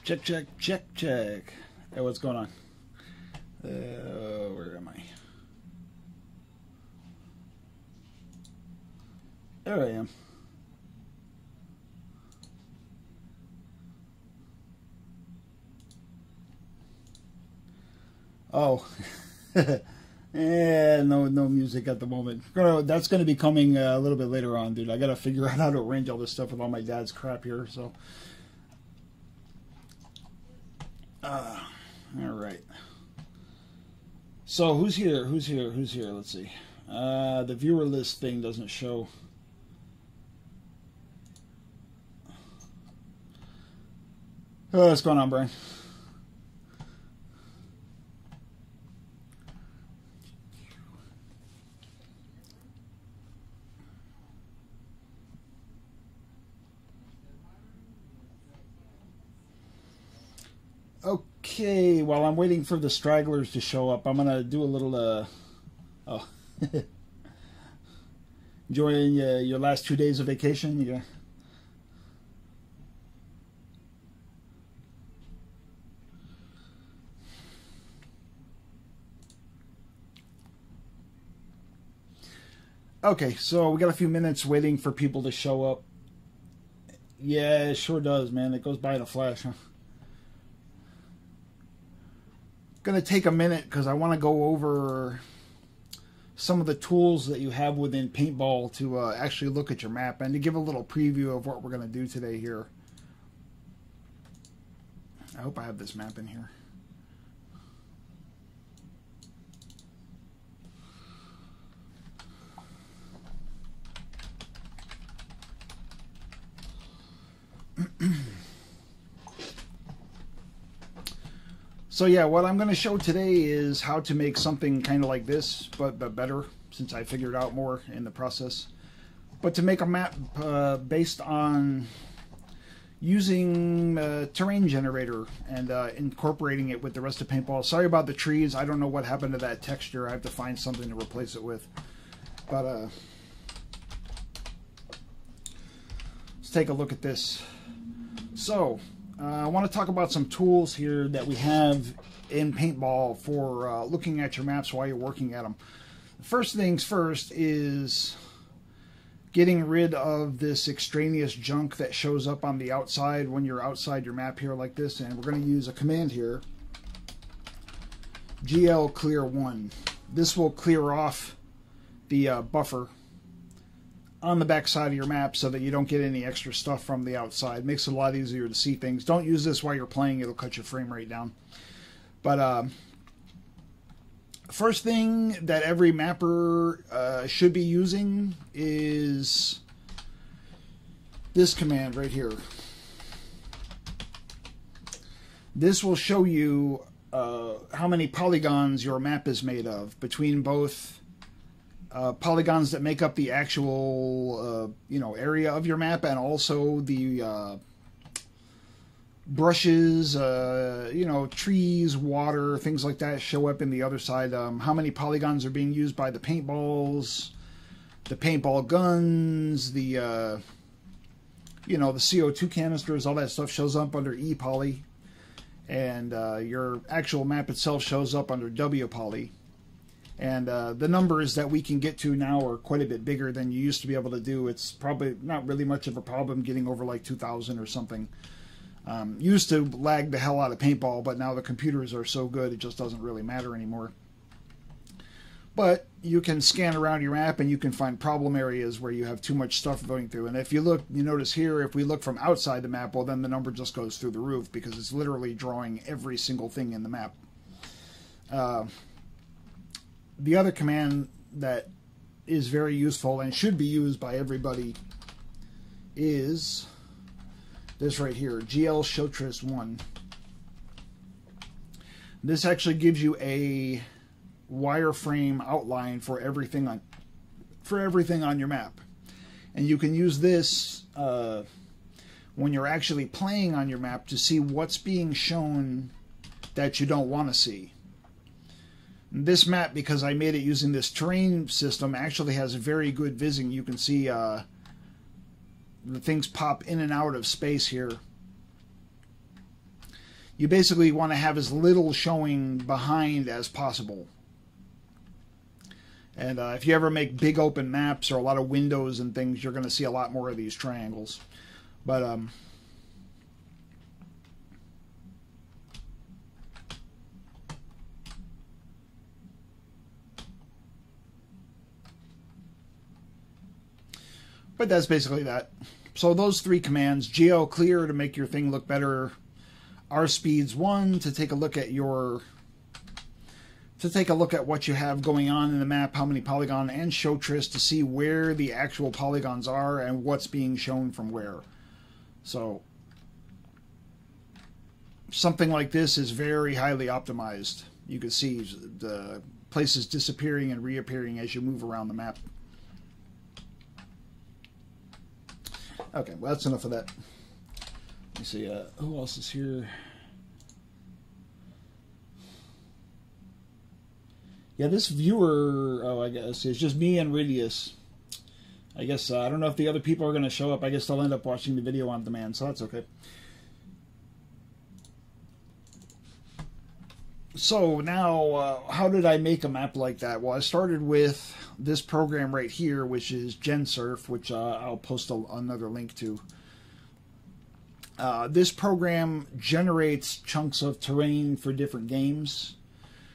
Check, check, check, check. Hey, what's going on? Where am I? There I am. Oh. No music at the moment. That's going to be coming a little bit later on, dude. I got to figure out how to arrange all this stuff with all my dad's crap here, so. All right. So who's here? Who's here? Who's here? Let's see. The viewer list thing doesn't show. Oh, what's going on, Brian? Okay, while I'm waiting for the stragglers to show up, I'm gonna do a little enjoying your last 2 days of vacation. Yeah. Okay, so we got a few minutes waiting for people to show up. Yeah, it sure does, man. It goes by in a flash, huh? Going to take a minute because I want to go over some of the tools that you have within Paintball to actually look at your map and to give a little preview of what we're going to do today here. I hope I have this map in here. So yeah, what I'm going to show today is how to make something kind of like this, but better, since I figured out more in the process. But to make a map based on using a terrain generator and incorporating it with the rest of Paintball. Sorry about the trees. I don't know what happened to that texture. I have to find something to replace it with. But let's take a look at this. So, I want to talk about some tools here that we have in Paintball for looking at your maps while you're working at them. First things first is getting rid of this extraneous junk that shows up on the outside when you're outside your map here like this. And we're going to use a command here, GL clear 1. This will clear off the buffer on the back side of your map so that you don't get any extra stuff from the outside. Makes it a lot easier to see things. Don't use this while you're playing. It'll cut your frame rate down. But first thing that every mapper should be using is this command right here. This will show you how many polygons your map is made of, between both polygons that make up the actual area of your map, and also the brushes, trees, water, things like that show up in the other side. How many polygons are being used by the paintballs, the paintball guns, the the CO2 canisters, all that stuff shows up under E poly, and your actual map itself shows up under W poly. And the numbers that we can get to now are quite a bit bigger than you used to be able to do. It's probably not really much of a problem getting over like 2,000 or something. Used to lag the hell out of Paintball, but now the computers are so good it just doesn't really matter anymore. But you can scan around your map and you can find problem areas where you have too much stuff going through. And if you look, you notice here, if we look from outside the map, well, then the number just goes through the roof because it's literally drawing every single thing in the map. The other command that is very useful and should be used by everybody is this right here, GL Showtrace 1. This actually gives you a wireframe outline for everything on your map, and you can use this when you're actually playing on your map to see what's being shown that you don't want to see. This map, because I made it using this terrain system, actually has very good vising. You can see the things pop in and out of space here. you basically want to have as little showing behind as possible. And if you ever make big open maps or a lot of windows and things, you're going to see a lot more of these triangles. But that's basically that. So those three commands: geo clear to make your thing look better, rspeeds 1 to take a look at what you have going on in the map, how many polygon, and show tris to see where the actual polygons are and what's being shown from where. So something like this is very highly optimized. You can see the places disappearing and reappearing as you move around the map. Okay, well, that's enough of that. Let me see, who else is here? Yeah, this viewer, oh, I guess, it's just me and Ridius. I guess, I don't know if the other people are going to show up. I guess they'll end up watching the video on demand, so that's okay. So now, how did I make a map like that? Well, I started with this program right here, which is GenSurf, which I'll post another link to. This program generates chunks of terrain for different games.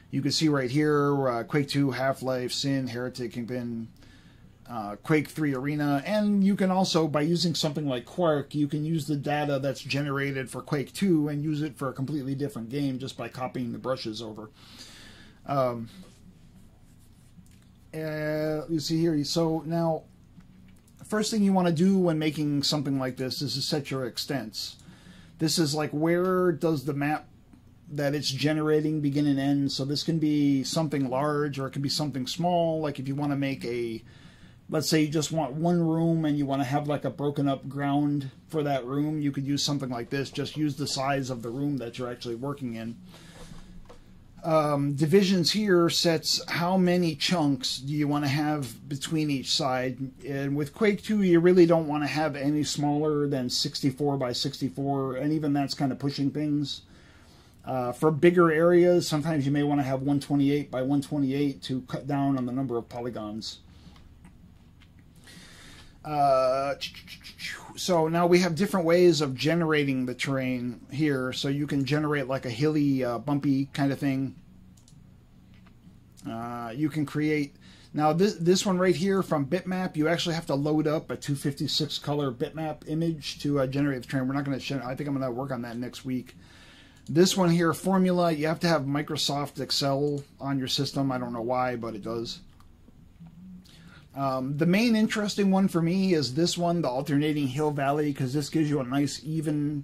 You can see right here, Quake 2, Half-Life, Sin, Heretic, Kingpin, Quake 3 Arena, and you can also, by using something like Quark, you can use the data that's generated for Quake 2 and use it for a completely different game just by copying the brushes over. You see here, so now, first thing you want to do when making something like this is to set your extents. This is like, where does the map that it's generating begin and end? So this can be something large or it can be something small. Like if you want to make let's say you just want one room and you want to have like a broken up ground for that room, you could use something like this. Just use the size of the room that you're actually working in. Divisions here sets how many chunks do you want to have between each side. And with Quake 2, you really don't want to have any smaller than 64 by 64, and even that's kind of pushing things. For bigger areas, sometimes you may want to have 128 by 128 to cut down on the number of polygons. So now we have different ways of generating the terrain here. So you can generate like a hilly, bumpy kind of thing. You can create... Now this one right here from Bitmap, you actually have to load up a 256 color bitmap image to generate the terrain. We're not going to... I think I'm going to work on that next week. This one here, Formula, you have to have Microsoft Excel on your system. I don't know why, but it does. The main interesting one for me is this one, the alternating hill valley, because this gives you a nice even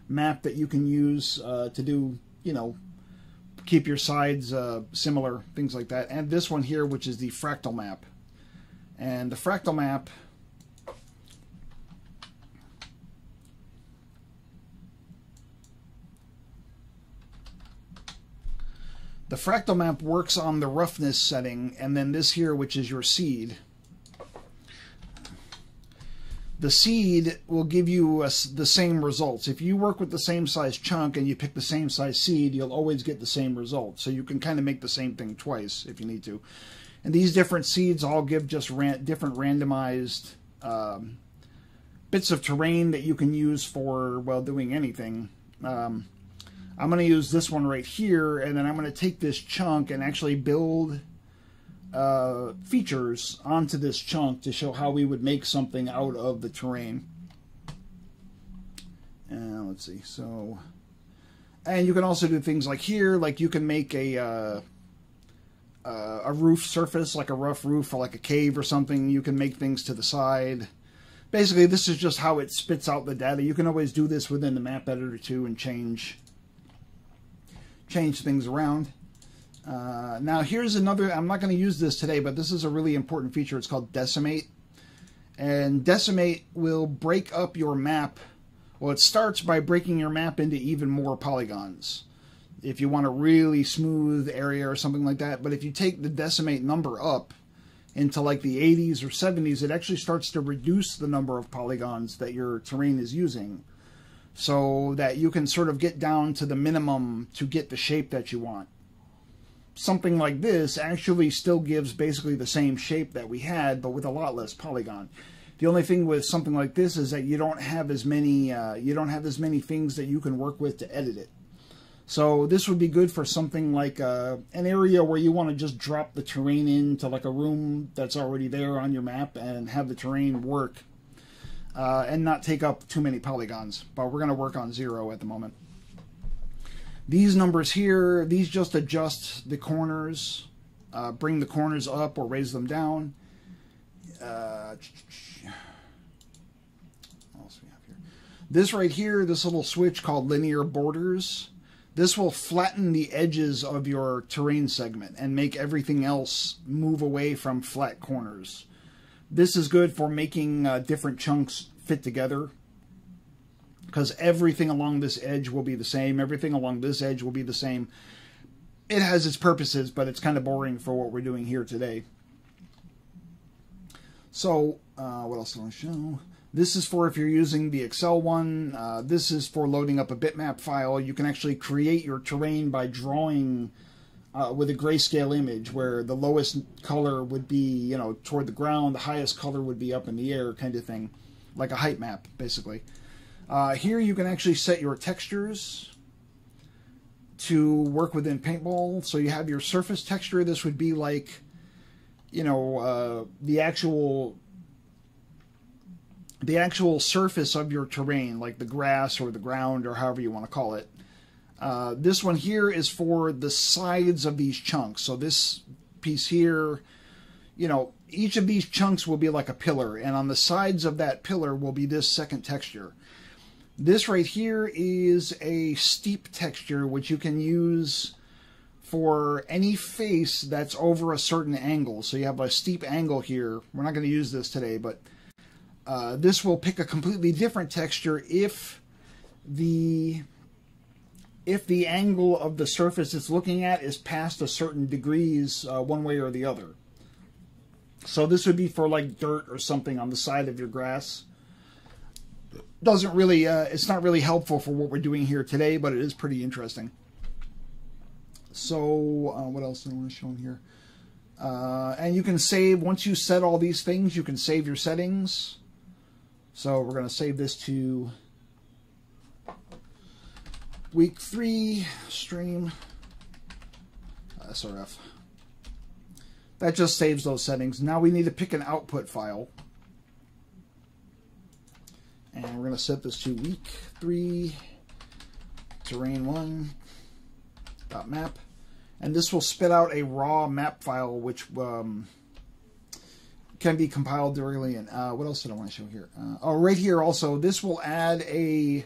map that you can use to do, you know, keep your sides similar, things like that. And this one here, which is the fractal map. And the fractal map... The fractal map works on the roughness setting, and then this here, which is your seed. The seed will give you the same results. If you work with the same size chunk and you pick the same size seed, you'll always get the same result. So you can kind of make the same thing twice if you need to. And these different seeds all give just different randomized bits of terrain that you can use for, well, doing anything. I'm going to use this one right here, and then I'm going to take this chunk and actually build features onto this chunk to show how we would make something out of the terrain. Let's see. So, and you can also do things like here, like you can make a roof surface, like a rough roof, or like a cave or something. You can make things to the side. Basically, this is just how it spits out the data. You can always do this within the map editor too and change things around. Now here's another, I'm not going to use this today, but this is a really important feature. It's called Decimate. And Decimate will break up your map. Well, it starts by breaking your map into even more polygons, if you want a really smooth area or something like that. But if you take the Decimate number up into like the 80s or 70s, it actually starts to reduce the number of polygons that your terrain is using. so that you can sort of get down to the minimum to get the shape that you want. Something like this actually still gives basically the same shape that we had, but with a lot less polygon. The only thing with something like this is that you don't have as many things that you can work with to edit it. So this would be good for something like an area where you want to just drop the terrain into like a room that's already there on your map and have the terrain work and not take up too many polygons. But we're going to work on 0 at the moment. These numbers here, these just adjust the corners, bring the corners up or raise them down. What else we have here? This right here, this little switch called linear borders, this will flatten the edges of your terrain segment and make everything else move away from flat corners. This is good for making different chunks fit together, because everything along this edge will be the same. Everything along this edge will be the same. It has its purposes, but it's kind of boring for what we're doing here today. So, what else do I want to show? This is for if you're using the Excel one. This is for loading up a bitmap file. You can actually create your terrain by drawing with a grayscale image, where the lowest color would be, you know, toward the ground, the highest color would be up in the air, kind of thing. Like a height map, basically. Here you can actually set your textures to work within Paintball. So you have your surface texture. This would be like, you know, the actual surface of your terrain, like the grass or the ground or however you want to call it. This one here is for the sides of these chunks. So this piece here, you know, each of these chunks will be like a pillar, and on the sides of that pillar will be this second texture. This right here is a steep texture, which you can use for any face that's over a certain angle. So you have a steep angle here. We're not going to use this today, but this will pick a completely different texture if the angle of the surface it's looking at is past a certain degrees one way or the other. So this would be for like dirt or something on the side of your grass. Doesn't really, it's not really helpful for what we're doing here today, but it is pretty interesting. So, what else do I want to show in here? And you can save, once you set all these things, you can save your settings. So we're going to save this to week 3 stream SRF. That just saves those settings. Now we need to pick an output file. And we're going to set this to week 3 terrain1.map. And this will spit out a raw map file, which can be compiled directly in. What else did I want to show here? Oh, right here also, this will add a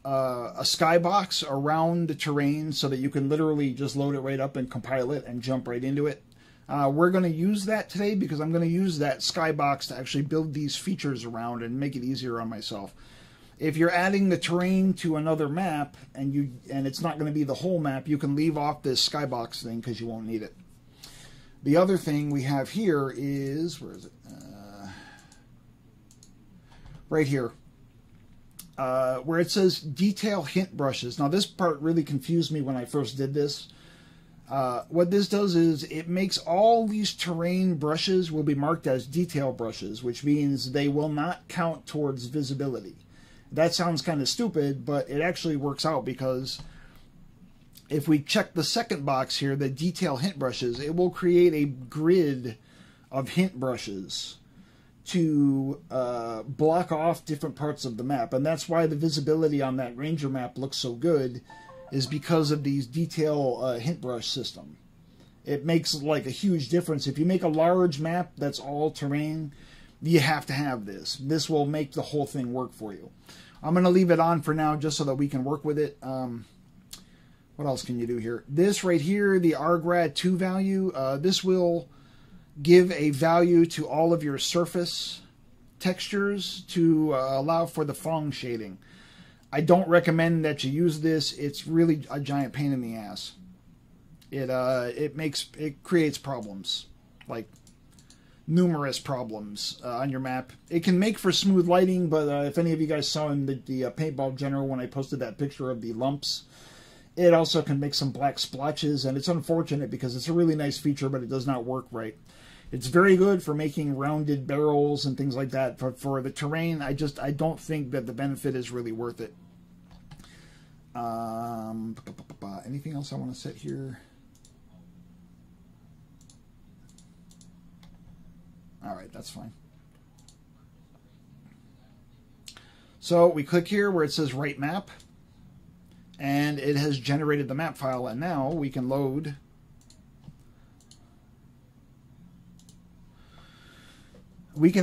skybox around the terrain so that you can literally just load it right up and compile it and jump right into it. We're going to use that today because I'm going to use that skybox to actually build these features around and make it easier on myself. If you're adding the terrain to another map and it's not going to be the whole map, you can leave off this skybox thing because you won't need it. The other thing we have here is, where is it? Right here. Where it says detail hint brushes. Now this part really confused me when I first did this. What this does is it makes all these terrain brushes will be marked as detail brushes, which means they will not count towards visibility. That sounds kind of stupid, but it actually works out because if we check the second box here, the detail hint brushes, it will create a grid of hint brushes to block off different parts of the map. And that's why the visibility on that Ranger map looks so good, is because of these detail hint brush system. It makes like a huge difference. If you make a large map that's all terrain, you have to have this. This will make the whole thing work for you. I'm going to leave it on for now just so that we can work with it. What else can you do here? This right here, the rgrad2 value, this will give a value to all of your surface textures to allow for the Phong shading. I don't recommend that you use this. It's really a giant pain in the ass. It creates problems. Like, numerous problems on your map. It can make for smooth lighting, but if any of you guys saw in the Paintball General when I posted that picture of the lumps, it also can make some black splotches, and it's unfortunate because it's a really nice feature, but it does not work right. It's very good for making rounded barrels and things like that. For the terrain, I don't think that the benefit is really worth it. Anything else I want to set here? All right, that's fine. So we click here where it says Write Map, and it has generated the map file, and now we can load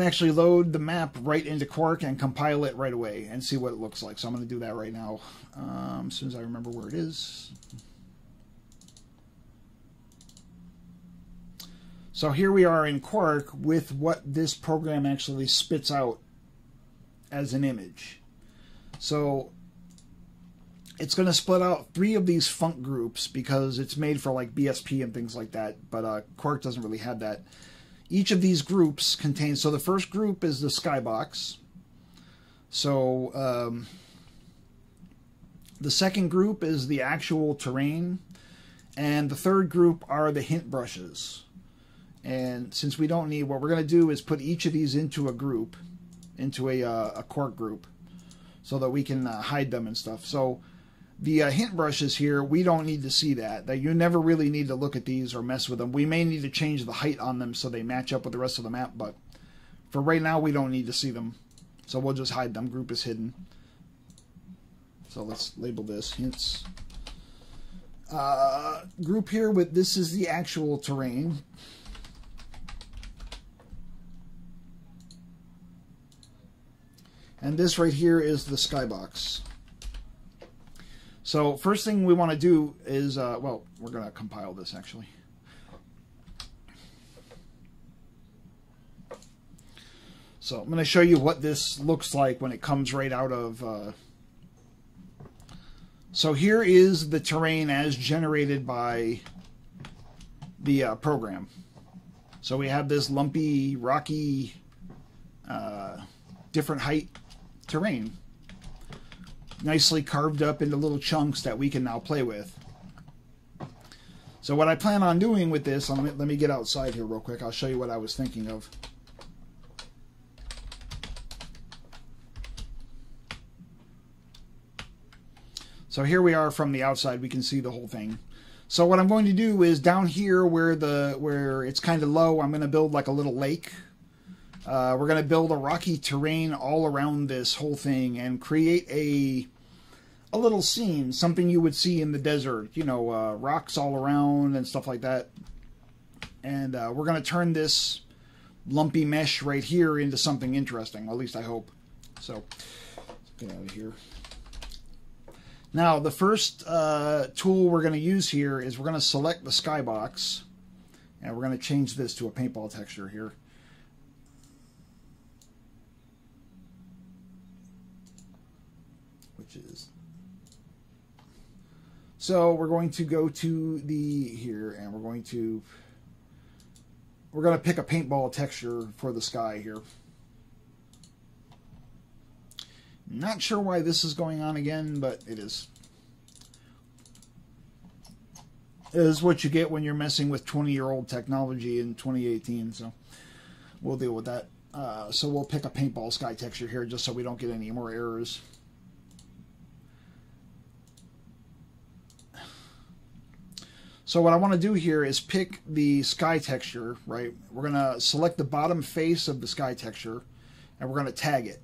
actually load the map right into Quark and compile it right away and see what it looks like. So I'm going to do that right now as soon as I remember where it is. So here we are in Quark with what this program actually spits out as an image. So it's going to split out 3 of these funk groups because it's made for like BSP and things like that, but Quark doesn't really have that. Each of these groups contains, so the first group is the skybox. So the second group is the actual terrain, and the third group are the hint brushes. And since we don't need, what we're going to do is put each of these into a group, into a Quark group, so that we can hide them and stuff. So the hint brushes here, we don't need to see that. You never really need to look at these or mess with them. We may need to change the height on them so they match up with the rest of the map, but for right now we don't need to see them. So we'll just hide them. Group is hidden. So let's label this hints. Group here with, this is the actual terrain. And this right here is the skybox. So first thing we want to do is, well, we're going to compile this actually. So I'm going to show you what this looks like when it comes right out of... So here is the terrain as generated by the program. So we have this lumpy, rocky, different height terrain, nicely carved up into little chunks that we can now play with. So what I plan on doing with this, let me get outside here real quick. I'll show you what I was thinking of. So here we are from the outside. We can see the whole thing. So what I'm going to do is down here where it's kind of low, I'm going to build like a little lake. We're going to build a rocky terrain all around this whole thing and create a little scene, something you would see in the desert, you know, rocks all around and stuff like that. And we're going to turn this lumpy mesh right here into something interesting, at least I hope. So let's get out of here. Now the first tool we're going to use here is we're going to select the skybox, and we're going to change this to a paintball texture here. So we're going to go to here, and we're going to pick a paintball texture for the sky here. Not sure why this is going on again, but it is. It is what you get when you're messing with 20-year-old technology in 2018, so we'll deal with that. So we'll pick a paintball sky texture here just so we don't get any more errors. So what I want to do here is pick the sky texture, right? We're going to select the bottom face of the sky texture, and we're going to tag it.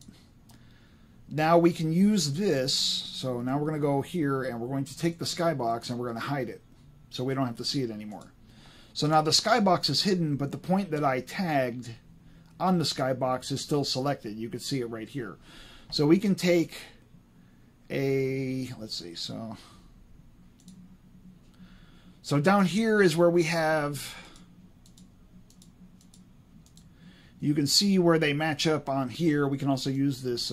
Now we can use this, so now we're going to go here, and we're going to take the skybox, and we're going to hide it, so we don't have to see it anymore. So now the skybox is hidden, but the point that I tagged on the skybox is still selected. You can see it right here. So we can take let's see, so down here is where we have, you can see where they match up on here. We can also use this,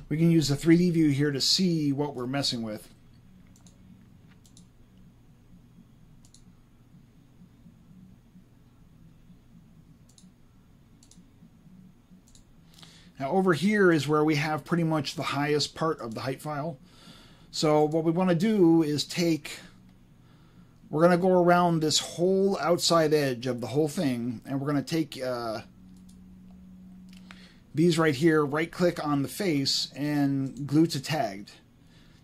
we can use the 3D view here to see what we're messing with. Now over here is where we have pretty much the highest part of the height file. So what we want to do is we're going to go around this whole outside edge of the whole thing, and we're going to take these right here, right click on the face and glue to tagged.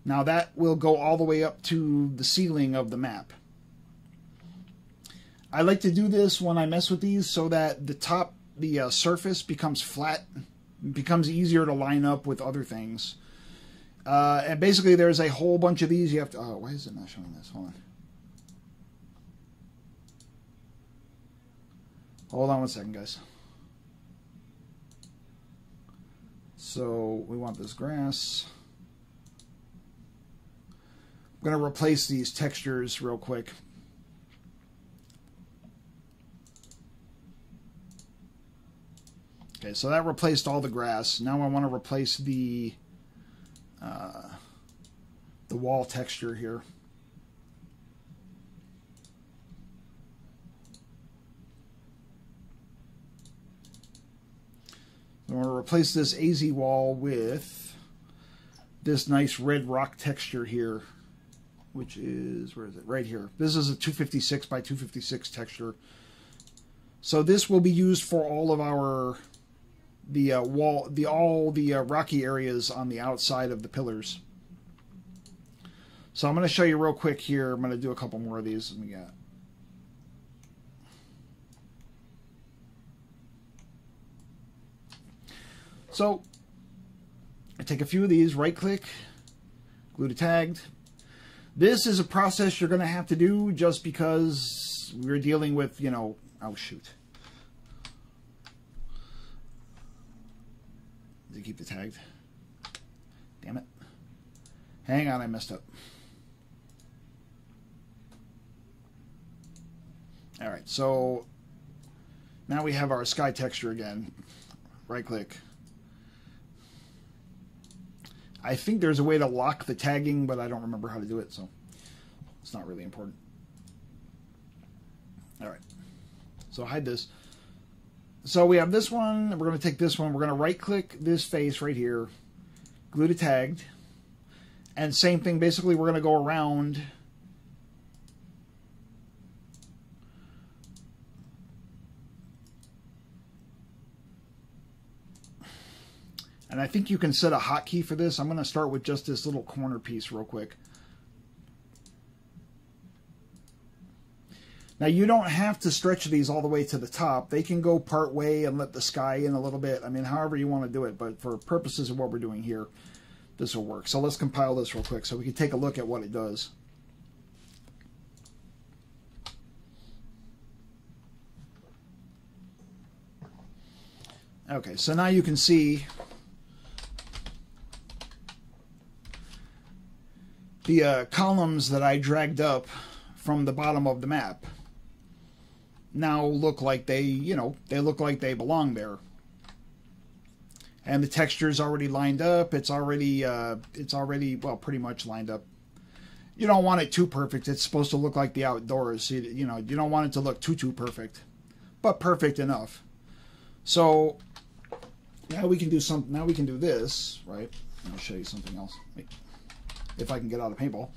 Now that will go all the way up to the ceiling of the map. I like to do this when I mess with these so that the surface becomes flat, becomes easier to line up with other things. And basically there's a whole bunch of these you have to, oh, why is it not showing this? Hold on one second, guys. So we want this grass. I'm going to replace these textures real quick. Okay, so that replaced all the grass. Now I want to replace the wall texture here. I'm going to replace this AZ wall with this nice red rock texture here, which is, where is it? Right here. This is a 256 by 256 texture. So this will be used for all of our all the rocky areas on the outside of the pillars. So I'm going to show you real quick here. I'm going to do a couple more of these. Let me get. So I take a few of these, right click, glue to tagged. This is a process you're going to have to do just because we're dealing with, you know, oh shoot. Did you keep the tagged? Damn it. Hang on, I messed up. Alright, so now we have our sky texture again. Right click. I think there's a way to lock the tagging, but I don't remember how to do it, so it's not really important. Alright, so hide this. So we have this one, we're going to take this one, we're going to right click this face right here, glue to tagged, and same thing, basically we're going to go around and I think you can set a hotkey for this. I'm going to start with just this little corner piece real quick. Now you don't have to stretch these all the way to the top. They can go part way and let the sky in a little bit. I mean, however you want to do it, but for purposes of what we're doing here, this will work. So let's compile this real quick so we can take a look at what it does. Okay, so now you can see the columns that I dragged up from the bottom of the map now look like they, you know, they look like they belong there. And the texture's already lined up. It's already, well, pretty much lined up. You don't want it too perfect. It's supposed to look like the outdoors. You know, you don't want it to look too perfect, but perfect enough. So now we can do something. Now we can do this, right? I'll show you something else. Wait. If I can get out of paintball.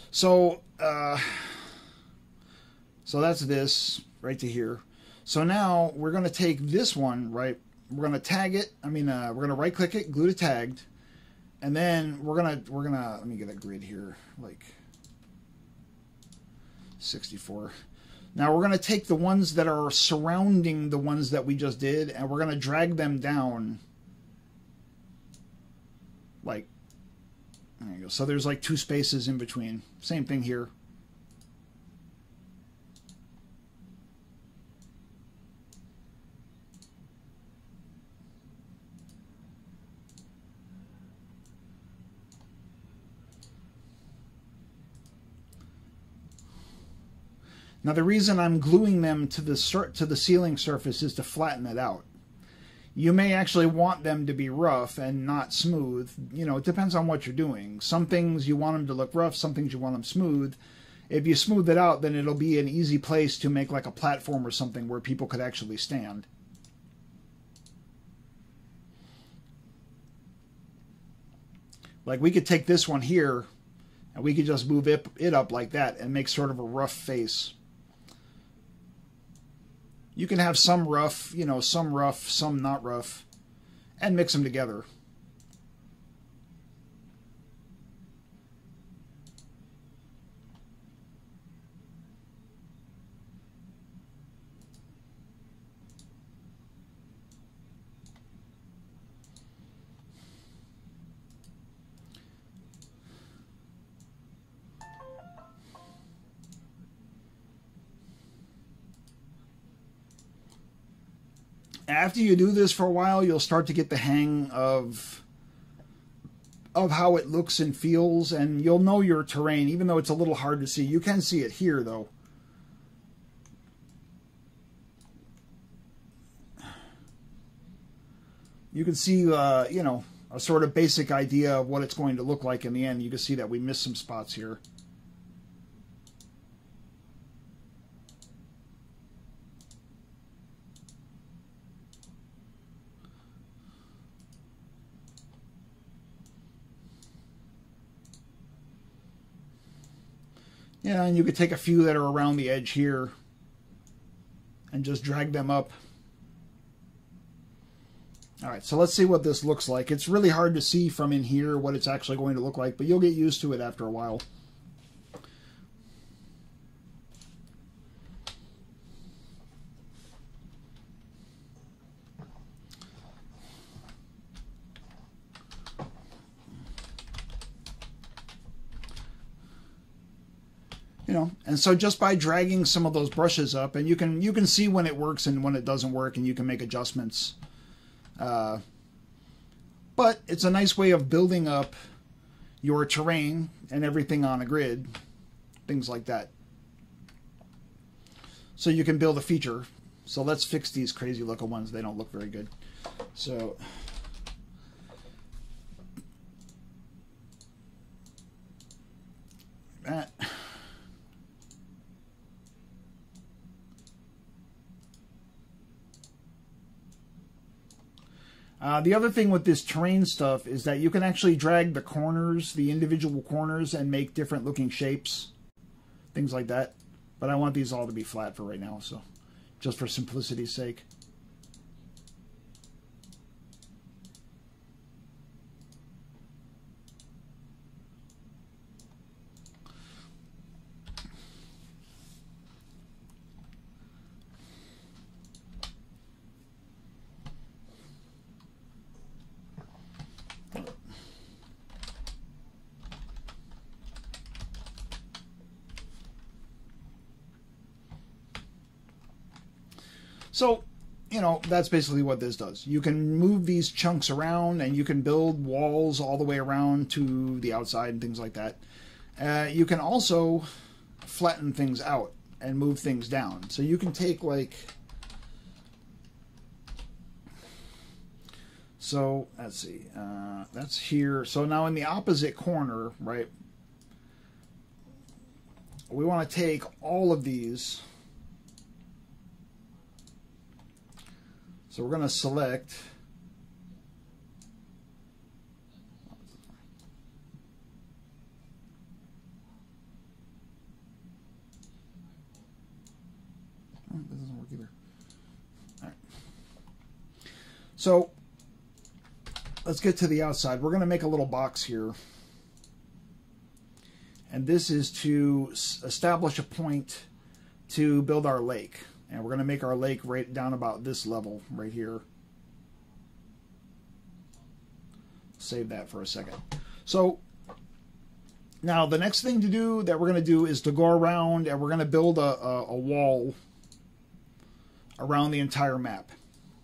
So, so that's this right to here. So now we're going to take this one, right? We're going to tag it. I mean, we're going to right click it, glue to tagged. And then we're going to, let me get a grid here, like 64. Now we're going to take the ones that are surrounding the ones that we just did, and we're going to drag them down like, there you go. So there's like 2 spaces in between. Same thing here. Now the reason I'm gluing them to the ceiling surface is to flatten it out. You may actually want them to be rough and not smooth. You know, it depends on what you're doing. Some things you want them to look rough, some things you want them smooth. If you smooth it out, then it'll be an easy place to make like a platform or something where people could actually stand. Like we could take this one here and we could just move it up like that and make sort of a rough face. You can have some rough, you know, some rough, some not rough, and mix them together. After you do this for a while, you'll start to get the hang of how it looks and feels, and you'll know your terrain, even though it's a little hard to see. You can see it here, though. You can see, you know, a sort of basic idea of what it's going to look like in the end. You can see that we missed some spots here. Yeah, and you could take a few that are around the edge here and just drag them up. All right, so let's see what this looks like. It's really hard to see from in here what it's actually going to look like, but you'll get used to it after a while. You know, and so just by dragging some of those brushes up, and you can see when it works and when it doesn't work, and you can make adjustments. But it's a nice way of building up your terrain and everything on a grid, things like that. So you can build a feature. So let's fix these crazy looking ones. They don't look very good. So that. The other thing with this terrain stuff is that you can actually drag the corners, the individual corners, and make different looking shapes, things like that. But I want these all to be flat for right now, so just for simplicity's sake. So, you know, that's basically what this does. You can move these chunks around, and you can build walls all the way around to the outside and things like that. You can also flatten things out and move things down. So you can take, like... So, let's see. That's here. So now in the opposite corner, right, we want to take all of these... So we're going to select that doesn't work either. All right. So let's get to the outside. We're going to make a little box here. And this is to establish a point to build our lake. And we're going to make our lake right down about this level right here. Save that for a second. So now the next thing to do that we're going to do is to go around, and we're going to build a wall around the entire map.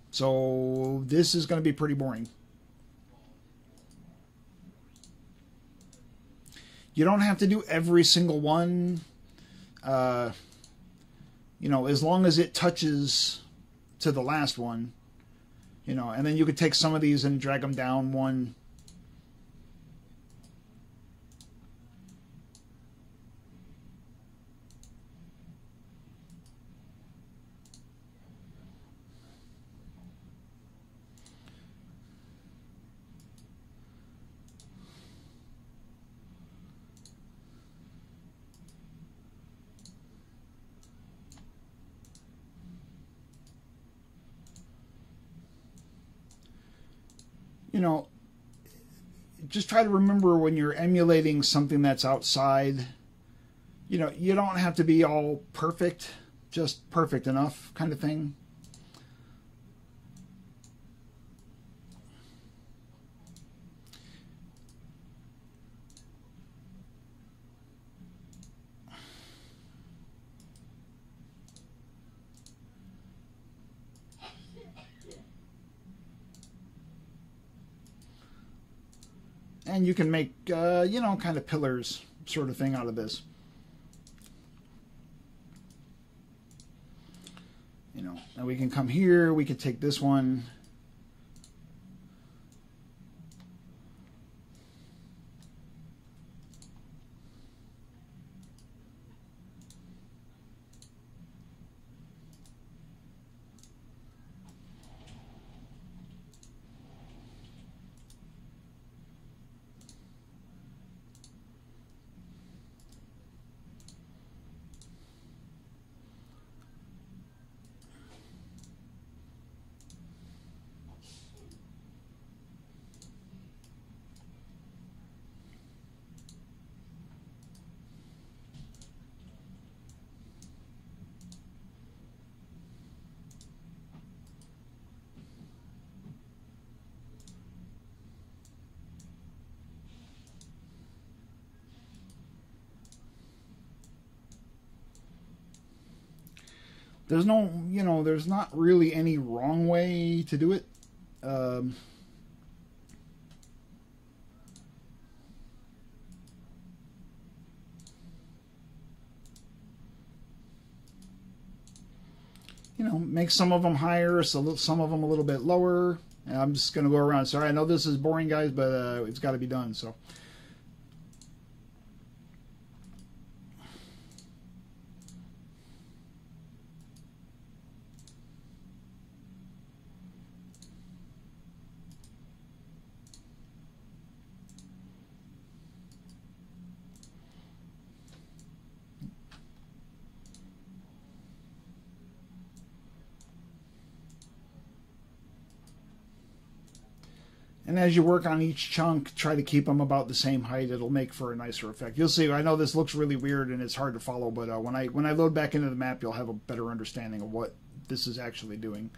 So this is going to be pretty boring. You don't have to do every single one. You know, as long as it touches to the last one, you know, and then you could take some of these and drag them down one. you know, just try to remember when you're emulating something that's outside, you know, you don't have to be all perfect, just perfect enough kind of thing. And you can make, you know, kind of pillars sort of thing out of this. You know, and we can come here, we can take this one. There's no, you know, there's not really any wrong way to do it. You know, make some of them higher, so some of them a little bit lower. And I'm just going to go around. Sorry, I know this is boring, guys, but it's got to be done, so. And as you work on each chunk, try to keep them about the same height. It'll make for a nicer effect. You'll see, I know this looks really weird and it's hard to follow, but when I load back into the map, you'll have a better understanding of what this is actually doing.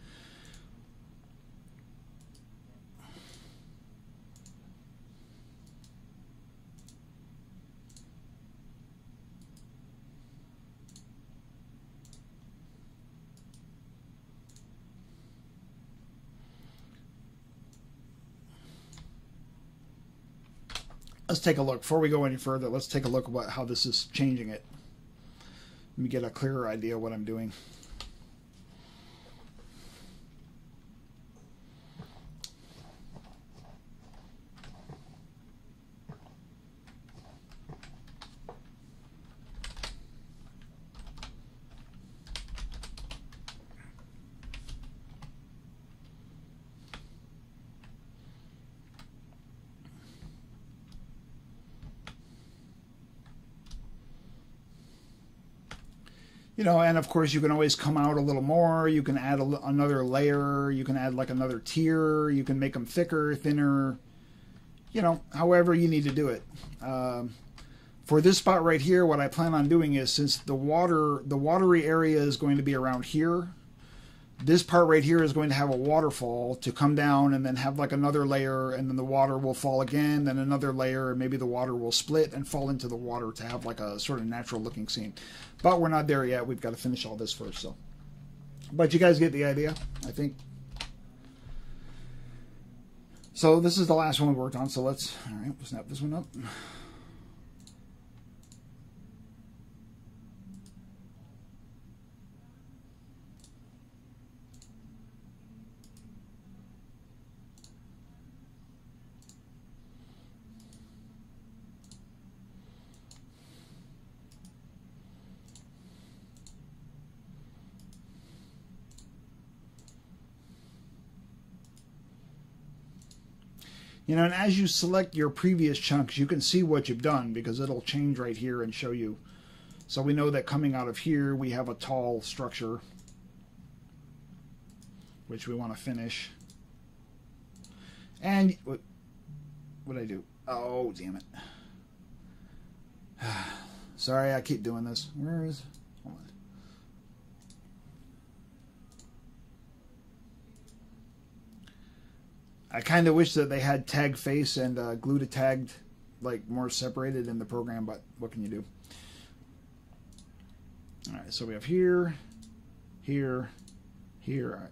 Let's take a look. Before we go any further, let's take a look at how this is changing it. Let me get a clearer idea of what I'm doing. You know, and of course you can always come out a little more. You can add another layer. You can add like another tier. You can make them thicker, thinner. You know, however you need to do it. For this spot right here, what I plan on doing is, since the watery area is going to be around here, this part right here is going to have a waterfall to come down and then have like another layer, and then the water will fall again, then another layer, and maybe the water will split and fall into the water to have like a sort of natural looking scene. But we're not there yet. We've got to finish all this first. So, but you guys get the idea, I think. So this is the last one we worked on. So all right, we'll snap this one up. You know, and as you select your previous chunks, you can see what you've done because it'll change right here and show you. So we know that coming out of here, we have a tall structure, which we want to finish. And what did I do? Oh, damn it. Sorry, I keep doing this. Where is... Hold on. I kind of wish that they had tag face and glue to tagged, like, more separated in the program, but what can you do? All right, so we have here, here, here. All right.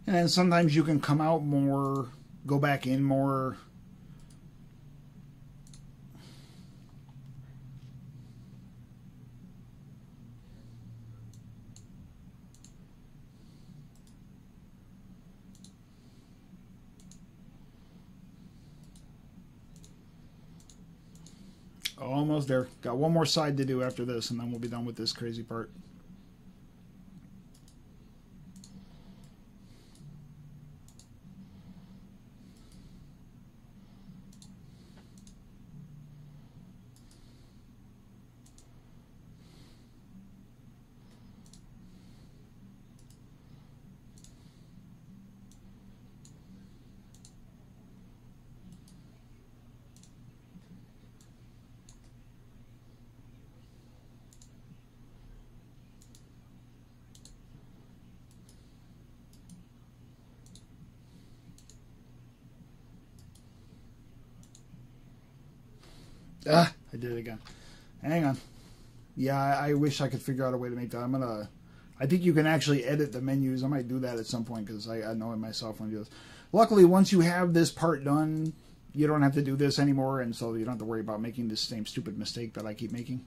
And sometimes you can come out more, go back in more. Almost there. Got one more side to do after this, and then we'll be done with this crazy part. Ah, I did it again. Hang on. Yeah, I wish I could figure out a way to make that. I think you can actually edit the menus. I might do that at some point because I know it myself when I do this. Luckily, once you have this part done, you don't have to do this anymore, and so you don't have to worry about making this same stupid mistake that I keep making.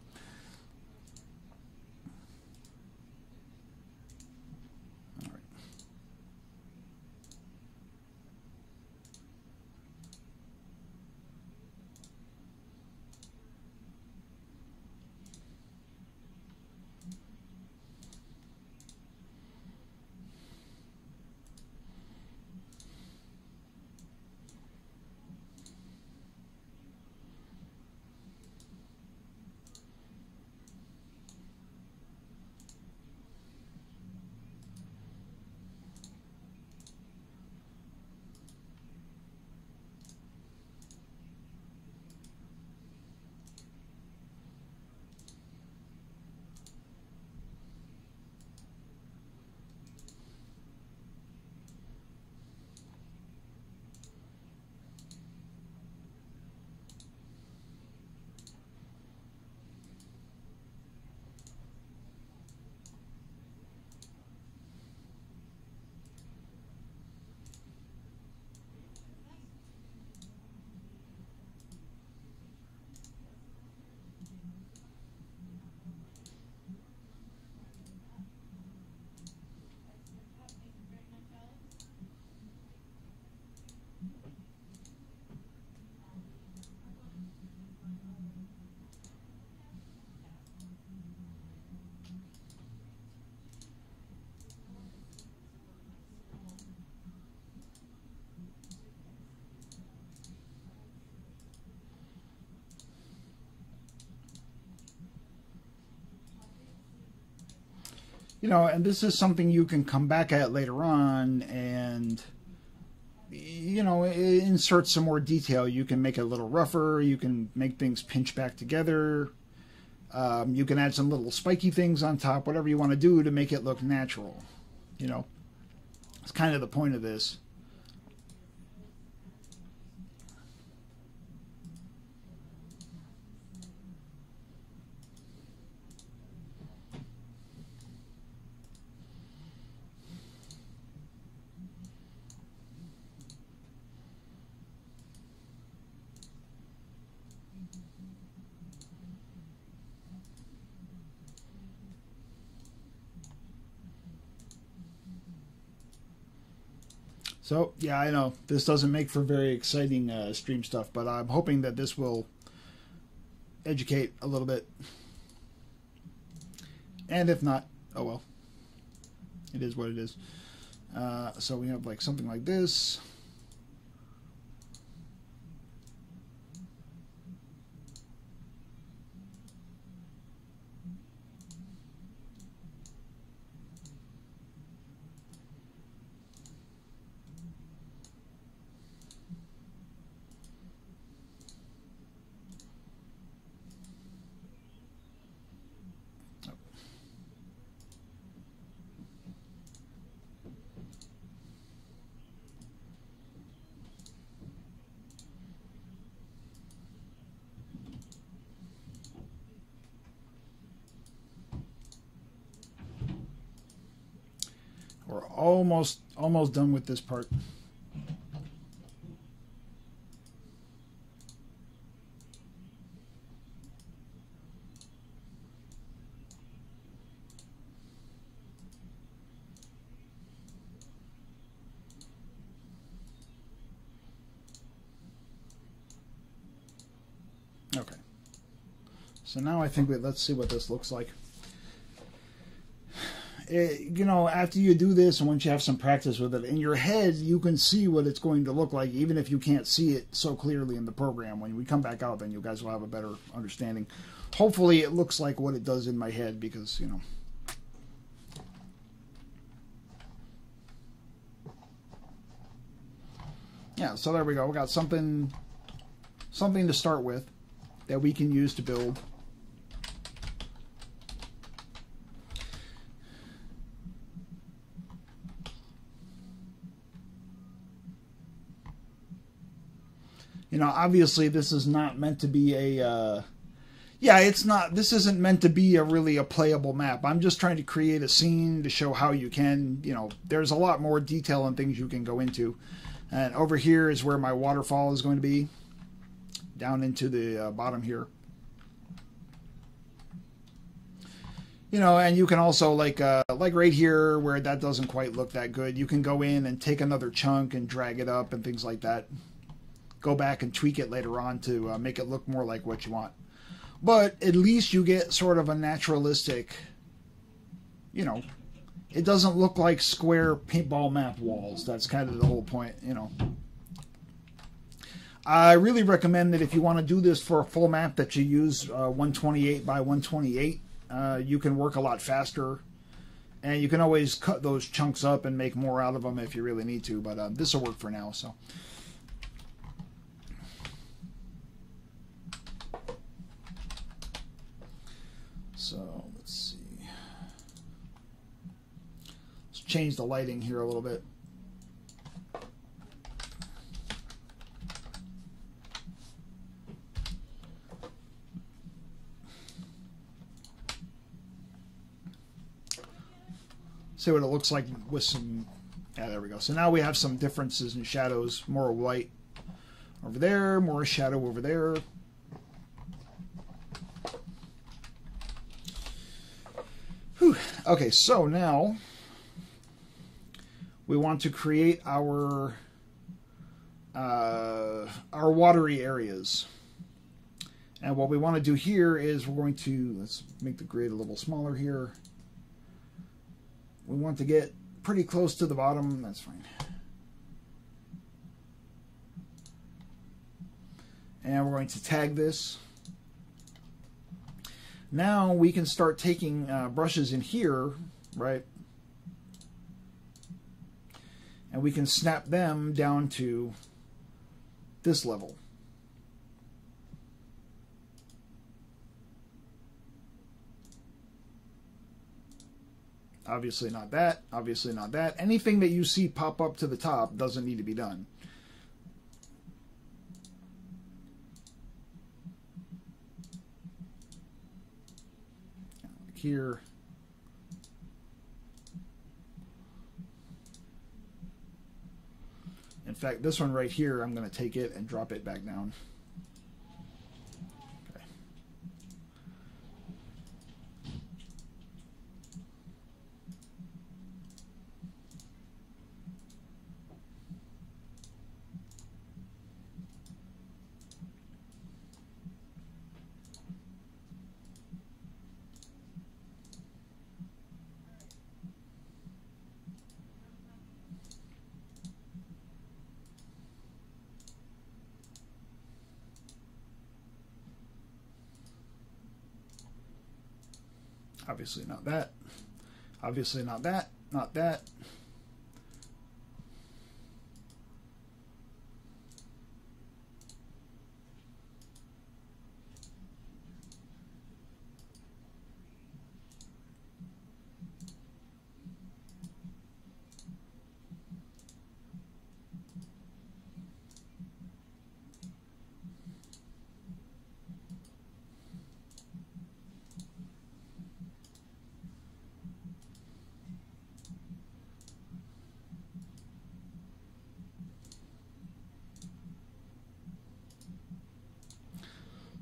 You know, and this is something you can come back at later on and, you know, insert some more detail. You can make it a little rougher. You can make things pinch back together. You can add some little spiky things on top, whatever you want to do to make it look natural. You know, it's kind of the point of this. So, yeah, I know this doesn't make for very exciting stream stuff, but I'm hoping that this will educate a little bit. And if not, oh well. It is what it is. So we have like something like this. We're almost done with this part. Okay. So now I think let's see what this looks like. You know, after you do this and once you have some practice with it, in your head you can see what it's going to look like, even if you can't see it so clearly in the program. When we come back out, then you guys will have a better understanding. Hopefully it looks like what it does in my head, because, you know. Yeah, so there we go. We got something to start with that we can use to build. You know, obviously this is not meant to be a, yeah, it's not, this isn't meant to be really a playable map. I'm just trying to create a scene to show how you can, you know, there's a lot more detail and things you can go into. And over here is where my waterfall is going to be, down into the bottom here. You know, and you can also, like right here where that doesn't quite look that good, you can go in and take another chunk and drag it up and things like that. Go back and tweak it later on to make it look more like what you want. But at least you get sort of a naturalistic, you know, it doesn't look like square paintball map walls. That's kind of the whole point, you know. I really recommend that if you want to do this for a full map that you use 128 by 128. You can work a lot faster. And you can always cut those chunks up and make more out of them if you really need to. But this will work for now, so. So, let's see. Let's change the lighting here a little bit. See what it looks like with some, yeah, there we go. So now we have some differences in shadows, more white over there, more shadow over there. Whew. Okay, so now we want to create our watery areas. And what we want to do here is we're going to, let's make the grid a little smaller here. We want to get pretty close to the bottom. That's fine. And we're going to tag this. Now we can start taking brushes in here, right? And we can snap them down to this level. Obviously not that, obviously not that. Anything that you see pop up to the top doesn't need to be done. Like here. In fact, this one right here, I'm going to take it and drop it back down. Obviously not that. Obviously not that. Not that.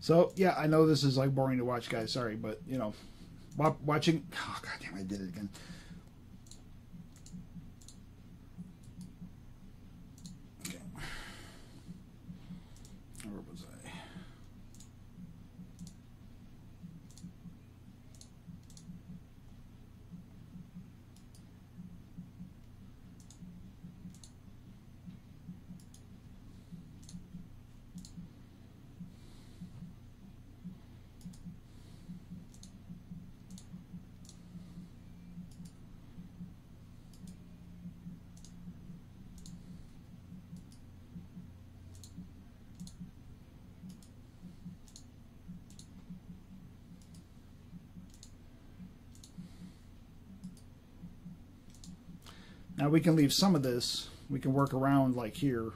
So, yeah, I know this is like boring to watch, guys. Sorry, but, you know, watching... Oh, God damn, I did it again. Okay. Where was I? Now we can leave some of this. We can work around like here.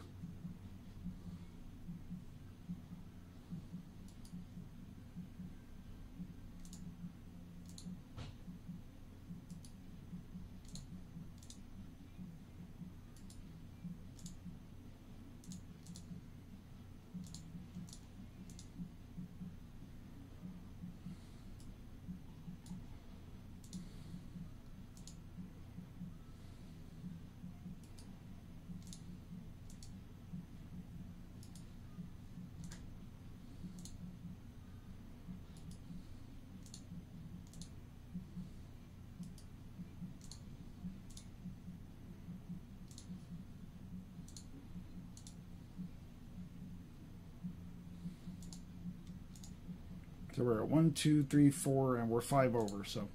So we're at 1, 2, 3, 4, and we're 5 over. So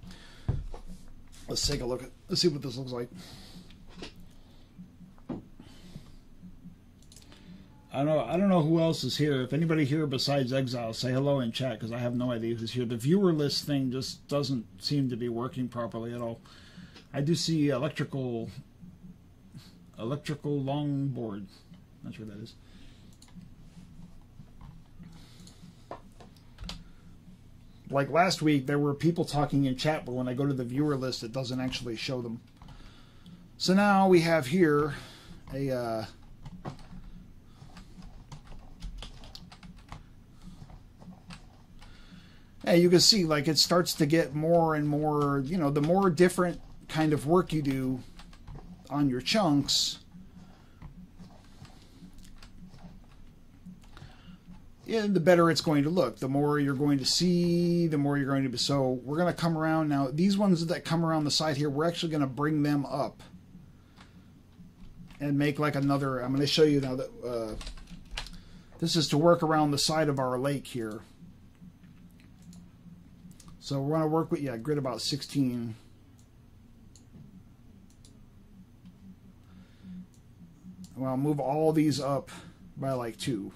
let's take a look at. Let's see what this looks like. I don't know who else is here. If anybody here besides Exile, say hello in chat because I have no idea who's here. The viewer list thing just doesn't seem to be working properly at all. I do see electrical longboard. Not sure what that is. Like last week, there were people talking in chat, but when I go to the viewer list, it doesn't actually show them. So now we have here a you can see like it starts to get more and more, you know, the more different kind of work you do on your chunks, yeah, the better it's going to look. The more you're going to see, the more you're going to be. So we're going to come around now. These ones that come around the side here, we're actually going to bring them up and make like another. I'm going to show you now that this is to work around the side of our lake here. So we're going to work with, yeah, grid about 16. Well, I'll move all these up by like 2.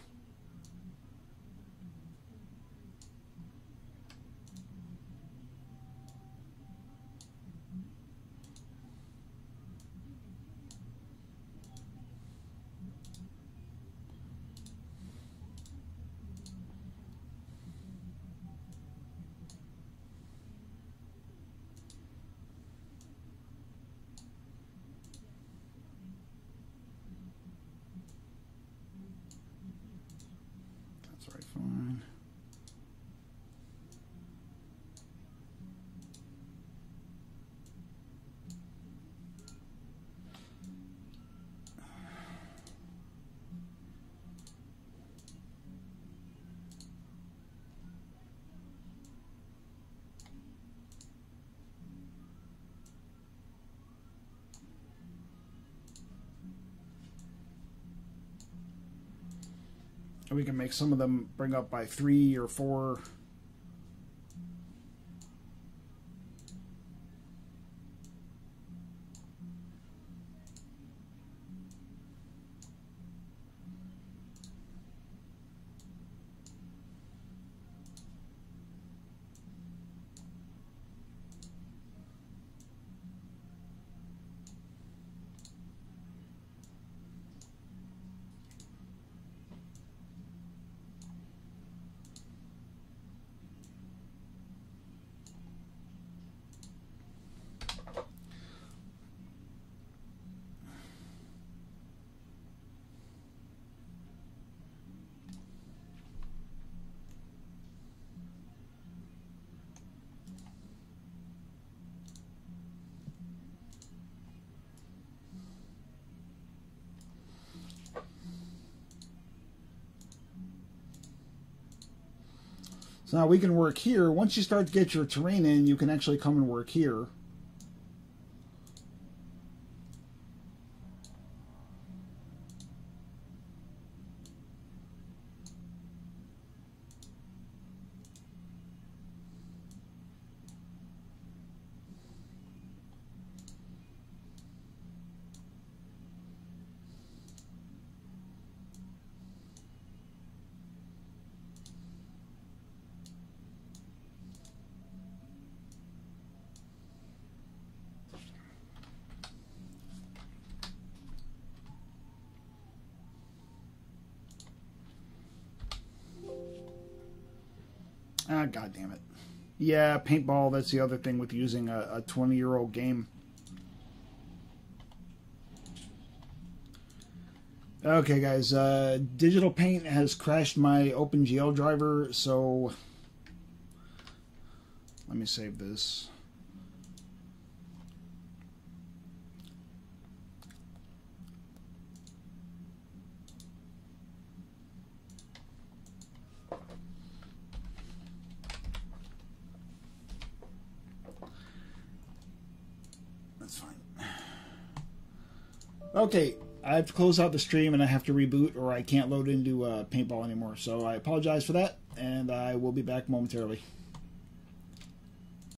Fine. And we can make some of them bring up by 3 or 4. So now we can work here. Once you start to get your terrain in, you can actually come and work here. Ah, God damn it. Yeah, paintball, that's the other thing with using a 20-year-old game. Okay, guys, Digital Paint has crashed my OpenGL driver, so let me save this. That's fine. Okay, I have to close out the stream and I have to reboot or I can't load into Paintball anymore. So I apologize for that, and I will be back momentarily.